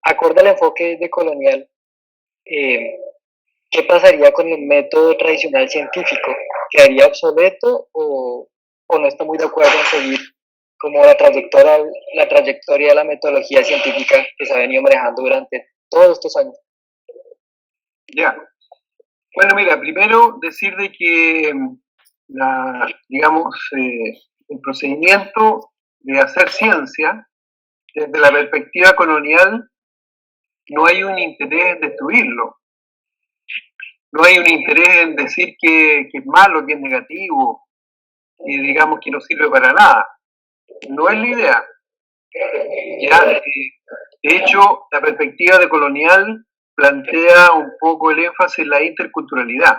acorde al enfoque de colonial, eh, ¿qué pasaría con el método tradicional científico? ¿Quedaría obsoleto o no está muy de acuerdo en seguir como la trayectoria de la metodología científica que se ha venido manejando durante todos estos años? Ya. Bueno, mira, primero decir de que digamos, el procedimiento de hacer ciencia desde la perspectiva colonial no hay un interés en destruirlo, no hay un interés en decir que es malo, que es negativo, y digamos que no sirve para nada. No es la idea. Ya, de hecho, la perspectiva de colonial plantea un poco el énfasis en la interculturalidad.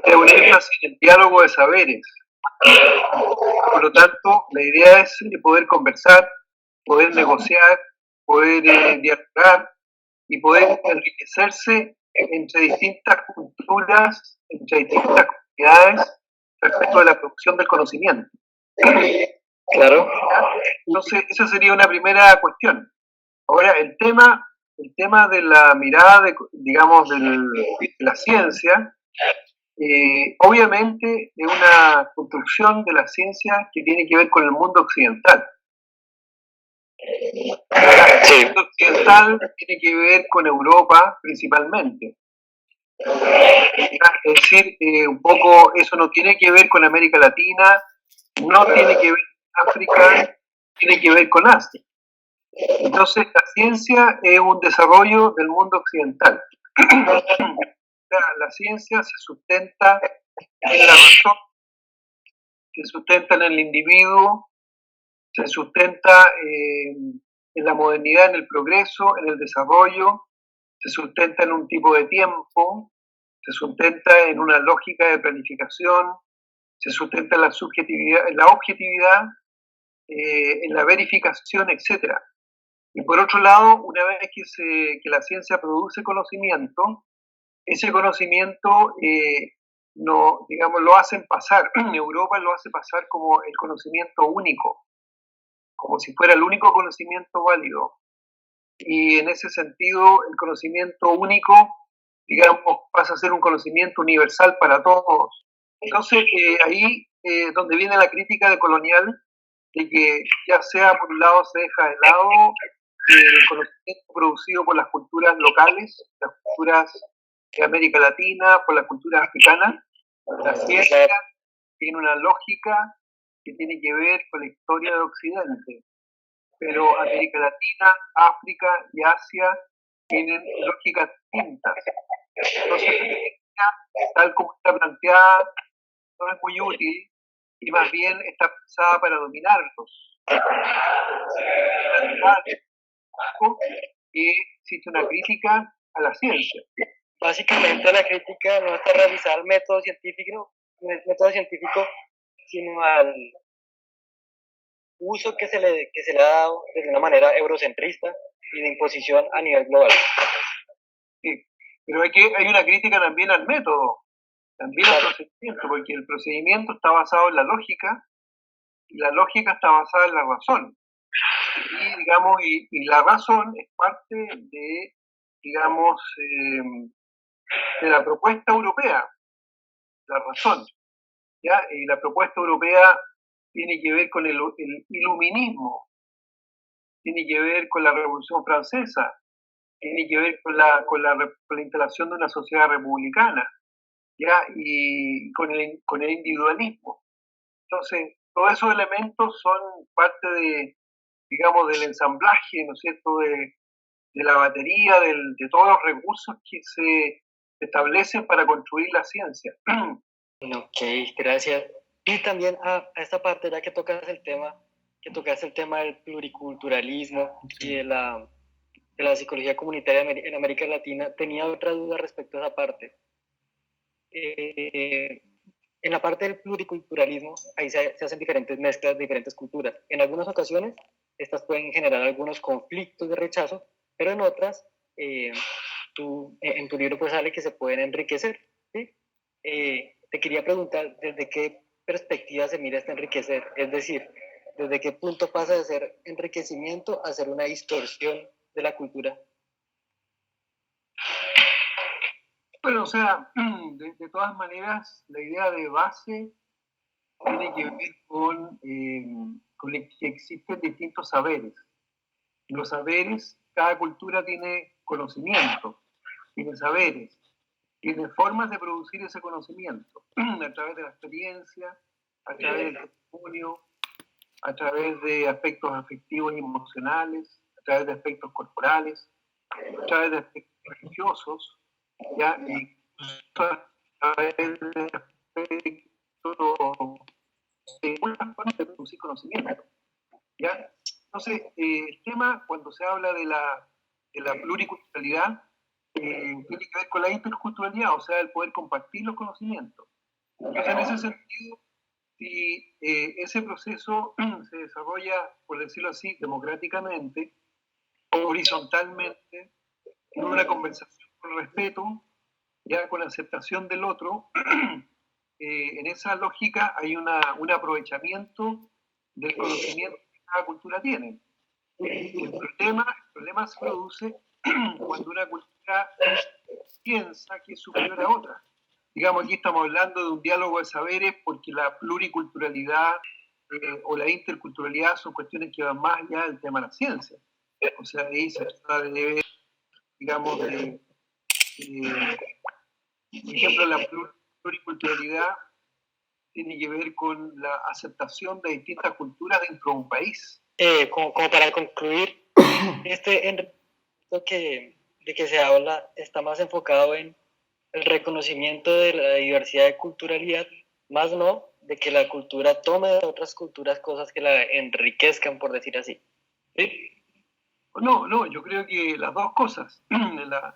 Es un énfasis en el diálogo de saberes. Por lo tanto, la idea es poder conversar, poder negociar, poder dialogar y poder enriquecerse entre distintas culturas, entre distintas comunidades respecto de la producción del conocimiento. Claro. Entonces, esa sería una primera cuestión. Ahora, el tema de la mirada, digamos, de la ciencia, obviamente es una construcción de la ciencia que tiene que ver con el mundo occidental. El mundo occidental tiene que ver con Europa principalmente. Es decir, un poco eso no tiene que ver con América Latina, no tiene que ver con África, tiene que ver con Asia. Entonces, la ciencia es un desarrollo del mundo occidental. La ciencia se sustenta en la razón, se sustenta en el individuo, se sustenta en la modernidad, en el progreso, en el desarrollo, se sustenta en un tipo de tiempo, se sustenta en una lógica de planificación, se sustenta en la subjetividad, en la objetividad, en la verificación, etc. Y por otro lado, una vez que la ciencia produce conocimiento, ese conocimiento no, digamos, lo hacen pasar, en Europa lo hace pasar como el conocimiento único, como si fuera el único conocimiento válido. Y en ese sentido, el conocimiento único, digamos, pasa a ser un conocimiento universal para todos. Entonces, ahí donde viene la crítica de colonial, de que ya sea por un lado se deja de lado el conocimiento producido por las culturas locales, las culturas de América Latina, por las culturas africanas. La ciencia tiene una lógica que tiene que ver con la historia de Occidente, pero América Latina, África y Asia tienen lógicas distintas. Entonces, tal como está planteada, no es muy útil y más bien está pensada para dominarlos. Y existe una crítica a la ciencia. Básicamente la crítica no está realizada al método científico, sino al uso que se le ha dado de una manera eurocentrista y de imposición a nivel global. Sí, pero hay una crítica también al método, también al procedimiento, porque el procedimiento está basado en la lógica y la lógica está basada en la razón. Y, digamos, y la razón es parte de, digamos, de la propuesta europea, la razón. ¿Ya? Y la propuesta europea tiene que ver con el iluminismo, tiene que ver con la Revolución Francesa, tiene que ver con la instalación de una sociedad republicana, ¿ya? Y con el individualismo. Entonces, todos esos elementos son parte de, digamos, del ensamblaje, ¿no es cierto?, de la batería, de todos los recursos que se establecen para construir la ciencia. Ok, gracias. Y también a esta parte, ya que tocas el tema del pluriculturalismo y de la psicología comunitaria en América Latina, tenía otra duda respecto a esa parte. En la parte del pluriculturalismo, ahí se hacen diferentes mezclas de diferentes culturas. En algunas ocasiones, estas pueden generar algunos conflictos de rechazo, pero en otras, en tu libro pues sale que se pueden enriquecer, ¿sí? Te quería preguntar desde qué perspectiva se mira este enriquecer, es decir, ¿Desde qué punto pasa de ser enriquecimiento a ser una distorsión de la cultura? Bueno, o sea, de todas maneras, la idea de base tiene que ver con que existen distintos saberes. Los saberes, cada cultura tiene conocimiento, tiene saberes, tiene formas de producir ese conocimiento, a través de la experiencia, a través del testimonio, a través de aspectos afectivos y emocionales, a través de aspectos corporales, a través de aspectos religiosos, ¿ya? Y a través de aspectos de una forma de producir conocimiento, ¿ya? Entonces, el tema, cuando se habla de la pluriculturalidad, tiene que ver con la interculturalidad, o sea, el poder compartir los conocimientos. Entonces, en ese sentido, si ese proceso se desarrolla, por decirlo así, democráticamente, horizontalmente, en una conversación con respeto, ya con aceptación del otro, en esa lógica hay un aprovechamiento del conocimiento que cada cultura tiene. El problema se produce cuando una cultura piensa que es superior a otra. Digamos, aquí estamos hablando de un diálogo de saberes porque la pluriculturalidad o la interculturalidad son cuestiones que van más allá del tema de la ciencia. O sea, ahí se trata de, digamos, por ejemplo, la pluriculturalidad tiene que ver con la aceptación de distintas culturas dentro de un país. Como para concluir, de que se habla está más enfocado en el reconocimiento de la diversidad de culturalidad, más no de que la cultura tome de otras culturas cosas que la enriquezcan, por decir así. ¿Sí? No, yo creo que las dos cosas.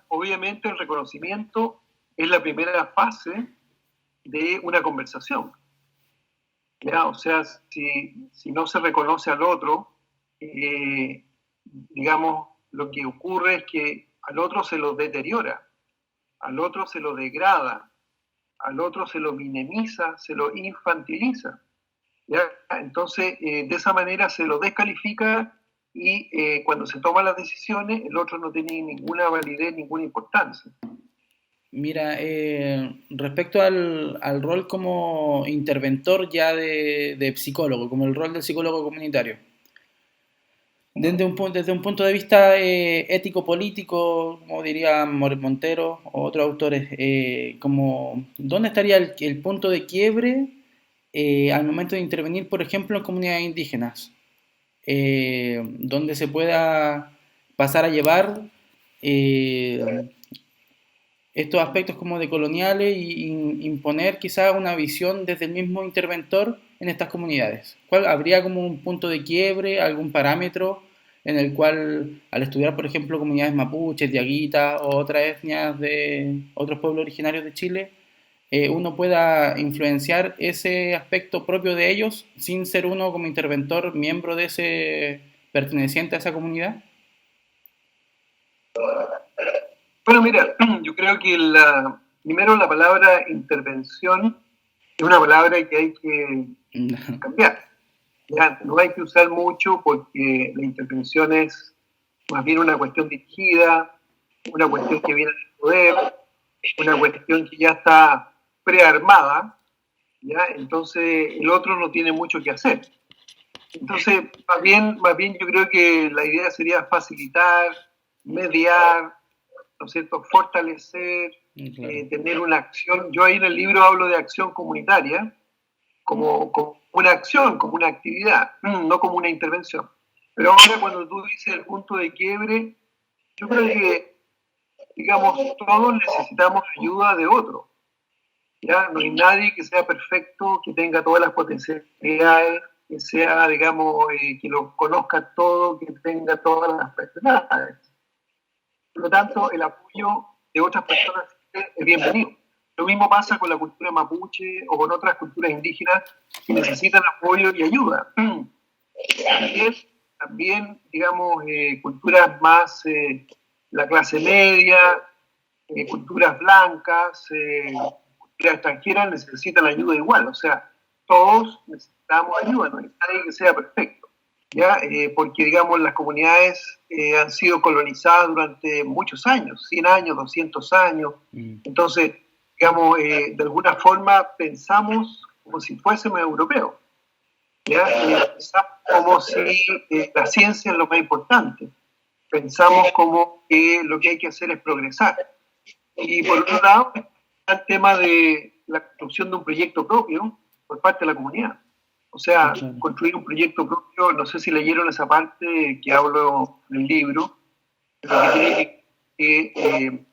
Obviamente el reconocimiento es la primera fase de una conversación. ¿Ya? O sea, si no se reconoce al otro, digamos, lo que ocurre es que al otro se lo deteriora, al otro se lo degrada, al otro se lo minimiza, se lo infantiliza. ¿Ya? Entonces, de esa manera se lo descalifica y cuando se toman las decisiones, el otro no tiene ninguna validez, ninguna importancia. Mira, respecto al rol como interventor ya de psicólogo, como el rol del psicólogo comunitario, desde un punto de vista ético-político, como diría Montero o otros autores, como, ¿dónde estaría el punto de quiebre al momento de intervenir, por ejemplo, en comunidades indígenas? Donde se pueda pasar a llevar estos aspectos como de coloniales y imponer quizás una visión desde el mismo interventor en estas comunidades. ¿Cuál habría como un punto de quiebre, algún parámetro en el cual al estudiar, por ejemplo, comunidades mapuches, diaguitas o otras etnias de otros pueblos originarios de Chile, uno pueda influenciar ese aspecto propio de ellos sin ser uno como interventor miembro de ese perteneciente a esa comunidad? Bueno, mira, yo creo que primero la palabra intervención es una palabra que hay que cambiar. Ya, no hay que usar mucho porque la intervención es más bien una cuestión dirigida, una cuestión que viene del poder, una cuestión que ya está prearmada, ¿ya? Entonces el otro no tiene mucho que hacer. Entonces, más bien yo creo que la idea sería facilitar, mediar, ¿no es cierto?, fortalecer, claro. Tener una acción. Yo ahí en el libro hablo de acción comunitaria como una acción, como una actividad, no como una intervención. Pero ahora cuando tú dices el punto de quiebre, yo creo que, digamos, todos necesitamos ayuda de otro. ¿Ya? No hay nadie que sea perfecto, que tenga todas las potencialidades, que sea, digamos, que lo conozca todo, que tenga todas las personalidades. Por lo tanto, el apoyo de otras personas es bienvenido. Lo mismo pasa con la cultura mapuche o con otras culturas indígenas que necesitan apoyo y ayuda. También digamos, culturas más, la clase media, culturas blancas, culturas extranjeras necesitan ayuda igual. O sea, todos necesitamos ayuda, no hay nadie que sea perfecto, ¿ya? Porque, digamos, las comunidades han sido colonizadas durante muchos años, 100 años, 200 años, entonces, digamos, de alguna forma pensamos como si fuésemos europeos, ¿ya? Pensamos como si la ciencia es lo más importante, pensamos como que lo que hay que hacer es progresar. Y por otro lado, el tema de la construcción de un proyecto propio por parte de la comunidad. O sea, construir un proyecto propio, no sé si leyeron esa parte que hablo en el libro, pero que tiene que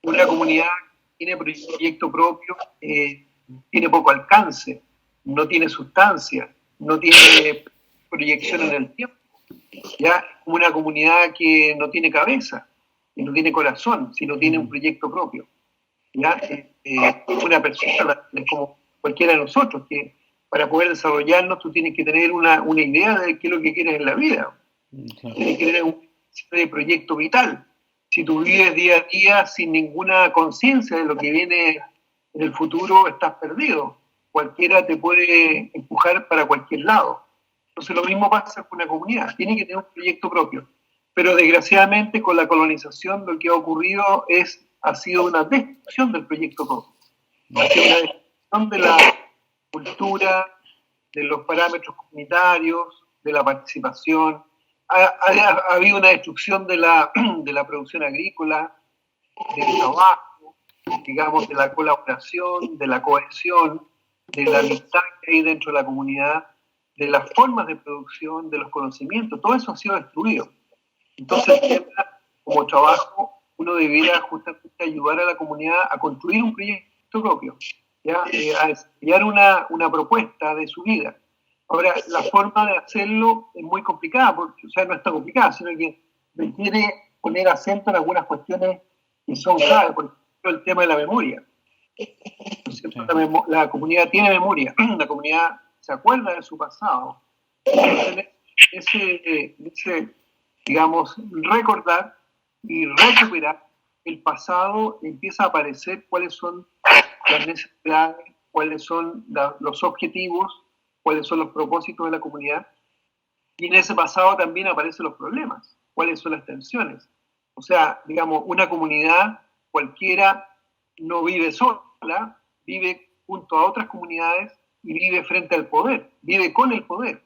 una comunidad que tiene proyecto propio tiene poco alcance, no tiene sustancia, no tiene proyección en el tiempo. Ya una comunidad que no tiene cabeza, que no tiene corazón, si no tiene un proyecto propio. ¿Ya? Una persona es como cualquiera de nosotros, que para poder desarrollarnos tú tienes que tener una idea de qué es lo que quieres en la vida. Tienes que tener un proyecto vital. Si tú vives día a día sin ninguna conciencia de lo que viene en el futuro, estás perdido. Cualquiera te puede empujar para cualquier lado. Entonces lo mismo pasa con una comunidad, tiene que tener un proyecto propio. Pero desgraciadamente con la colonización lo que ha ocurrido ha sido una destrucción del proyecto propio. Ha sido una destrucción de la cultura, de los parámetros comunitarios, de la participación. Ha habido una destrucción de la producción agrícola, del trabajo, digamos, de la colaboración, de la cohesión, de la amistad que hay dentro de la comunidad, de las formas de producción, de los conocimientos. Todo eso ha sido destruido. Entonces, como trabajo, uno debiera justamente ayudar a la comunidad a construir un proyecto propio, ¿ya? A desarrollar una propuesta de su vida. Ahora, la forma de hacerlo es muy complicada, porque, o sea, no es tan complicada, sino que requiere poner acento en algunas cuestiones que son claves, por ejemplo, el tema de la memoria. La comunidad tiene memoria, la comunidad se acuerda de su pasado. Ese, digamos, recordar y recuperar el pasado, empieza a aparecer cuáles son las necesidades, cuáles son los objetivos, cuáles son los propósitos de la comunidad. Y en ese pasado también aparecen los problemas, cuáles son las tensiones. O sea, digamos, una comunidad cualquiera no vive sola, vive junto a otras comunidades y vive frente al poder, vive con el poder.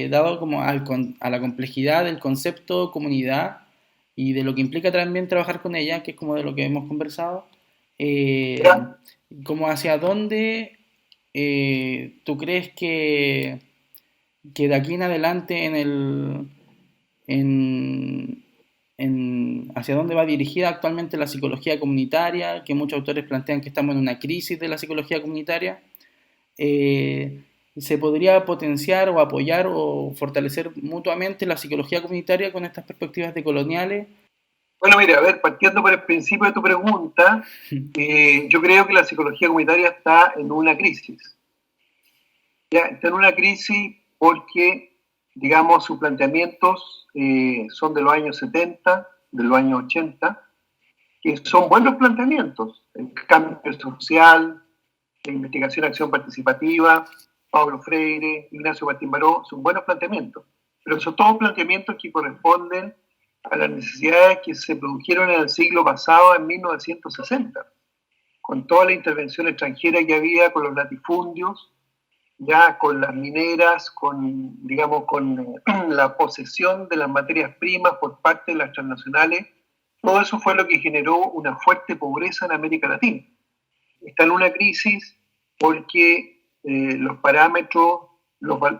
Dado como a la complejidad del concepto comunidad y de lo que implica también trabajar con ella, que es como de lo que hemos conversado, como hacia dónde tú crees que de aquí en adelante hacia dónde va dirigida actualmente la psicología comunitaria, que muchos autores plantean que estamos en una crisis de la psicología comunitaria, ¿se podría potenciar o apoyar o fortalecer mutuamente la psicología comunitaria con estas perspectivas decoloniales? Bueno, mira, a ver, partiendo por el principio de tu pregunta, yo creo que la psicología comunitaria está en una crisis. Ya, está en una crisis porque, digamos, sus planteamientos son de los años 70, de los años 80, que son buenos planteamientos. El cambio social, la investigación, acción participativa, Pablo Freire, Ignacio Martín Baró, son buenos planteamientos, pero son todos planteamientos que corresponden a las necesidades que se produjeron en el siglo pasado, en 1960, con toda la intervención extranjera que había, con los latifundios, ya con las mineras, digamos, con la posesión de las materias primas por parte de las transnacionales. Todo eso fue lo que generó una fuerte pobreza en América Latina. Está en una crisis porque los parámetros,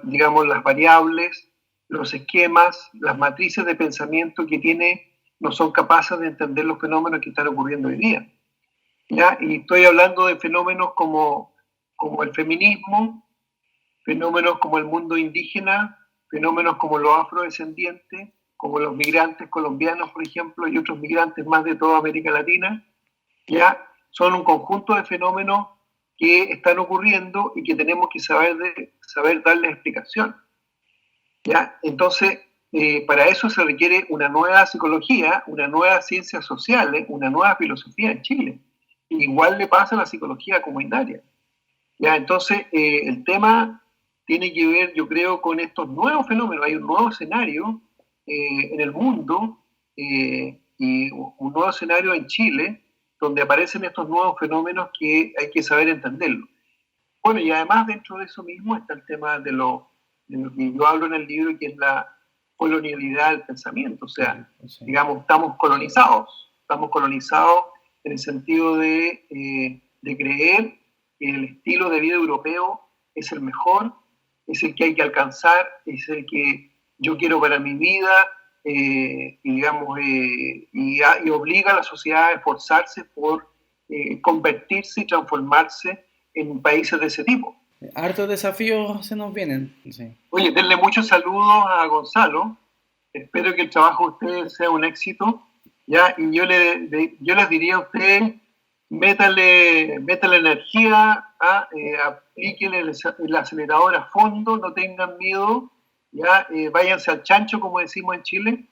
digamos, las variables, los esquemas, las matrices de pensamiento que tiene no son capaces de entender los fenómenos que están ocurriendo hoy día. ¿Ya? Y estoy hablando de fenómenos como el feminismo, fenómenos como el mundo indígena, fenómenos como los afrodescendientes, como los migrantes colombianos, por ejemplo, y otros migrantes más de toda América Latina. ¿Ya? Son un conjunto de fenómenos que están ocurriendo y que tenemos que saber darles explicación. ¿Ya? Entonces, para eso se requiere una nueva psicología, una nueva ciencias sociales, una nueva filosofía en Chile. Igual le pasa a la psicología comunitaria. ¿Ya? Entonces, el tema tiene que ver, yo creo, con estos nuevos fenómenos. Hay un nuevo escenario en el mundo y un nuevo escenario en Chile donde aparecen estos nuevos fenómenos que hay que saber entenderlo. Bueno, y además dentro de eso mismo está el tema de lo que yo hablo en el libro, que es la colonialidad del pensamiento. O sea, Sí. digamos, estamos colonizados en el sentido de creer que el estilo de vida europeo es el mejor, es el que hay que alcanzar, es el que yo quiero para mi vida, y obliga a la sociedad a esforzarse por convertirse y transformarse en países de ese tipo. Hartos desafíos se nos vienen. Sí. Oye, denle muchos saludos a Gonzalo. Espero que el trabajo de ustedes sea un éxito. ¿Ya? Y yo les diría a ustedes, métale energía, apliquen el acelerador a fondo, no tengan miedo, ¿ya? Váyanse al chancho, como decimos en Chile,